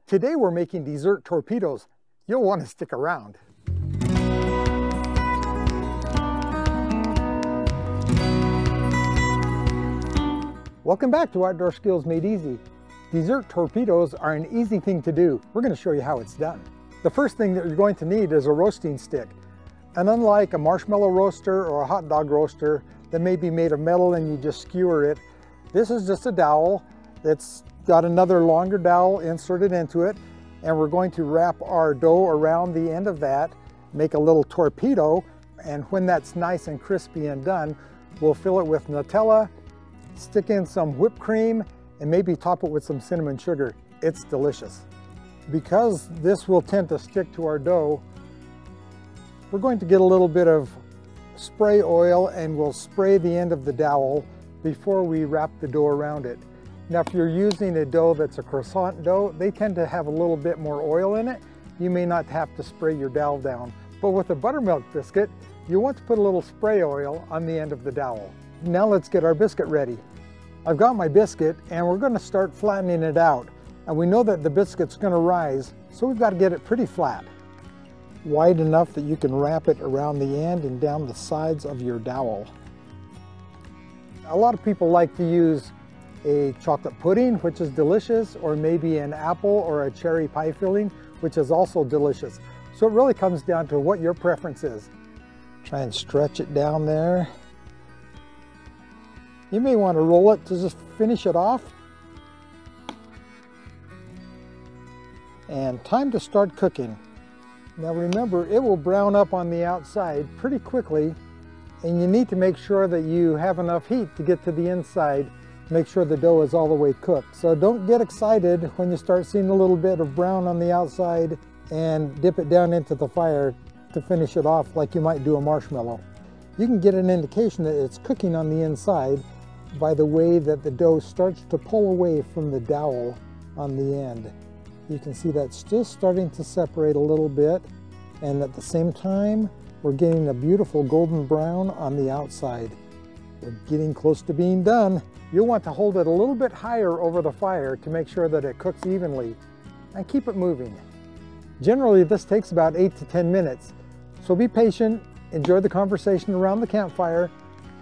Today we're making dessert torpedoes. You'll want to stick around. Welcome back to Outdoor Skills Made Easy. Dessert torpedoes are an easy thing to do. We're going to show you how it's done. The first thing that you're going to need is a roasting stick. And unlike a marshmallow roaster or a hot dog roaster that may be made of metal and you just skewer it, this is just a dowel that's got another longer dowel inserted into it, and we're going to wrap our dough around the end of that, make a little torpedo, and when that's nice and crispy and done, we'll fill it with Nutella, stick in some whipped cream, and maybe top it with some cinnamon sugar. It's delicious. Because this will tend to stick to our dough, we're going to get a little bit of spray oil and we'll spray the end of the dowel before we wrap the dough around it. Now, if you're using a dough that's a croissant dough, they tend to have a little bit more oil in it. You may not have to spray your dowel down. But with a buttermilk biscuit, you want to put a little spray oil on the end of the dowel. Now let's get our biscuit ready. I've got my biscuit and we're going to start flattening it out. And we know that the biscuit's going to rise, so we've got to get it pretty flat. Wide enough that you can wrap it around the end and down the sides of your dowel. A lot of people like to use a chocolate pudding, which is delicious, or maybe an apple or a cherry pie filling, which is also delicious. So it really comes down to what your preference is. Try and stretch it down there. You may want to roll it to just finish it off. And time to start cooking. Now remember, it will brown up on the outside pretty quickly, and you need to make sure that you have enough heat to get to the inside. Make sure the dough is all the way cooked. So don't get excited when you start seeing a little bit of brown on the outside and dip it down into the fire to finish it off like you might do a marshmallow. You can get an indication that it's cooking on the inside by the way that the dough starts to pull away from the dowel on the end. You can see that's just starting to separate a little bit, and at the same time we're getting a beautiful golden brown on the outside. We're getting close to being done. You'll want to hold it a little bit higher over the fire to make sure that it cooks evenly, and keep it moving. Generally this takes about 8 to 10 minutes, so be patient, enjoy the conversation around the campfire,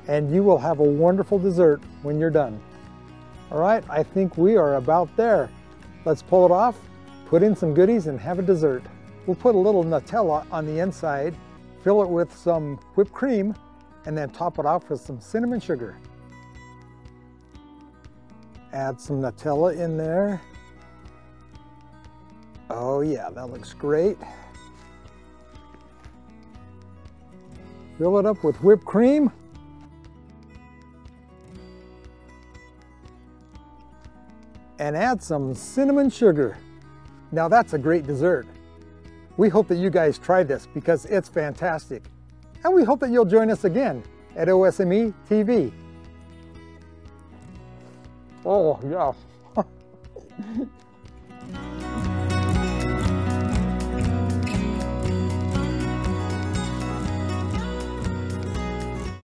and you will have a wonderful dessert when you're done. All right, I think we are about there. Let's pull it off, put in some goodies, and have a dessert. We'll put a little Nutella on the inside, fill it with some whipped cream, and then top it off with some cinnamon sugar. Add some Nutella in there. Oh yeah, that looks great. Fill it up with whipped cream. And add some cinnamon sugar. Now that's a great dessert. We hope that you guys try this because it's fantastic. And we hope that you'll join us again at OSMEtv. Oh, yeah.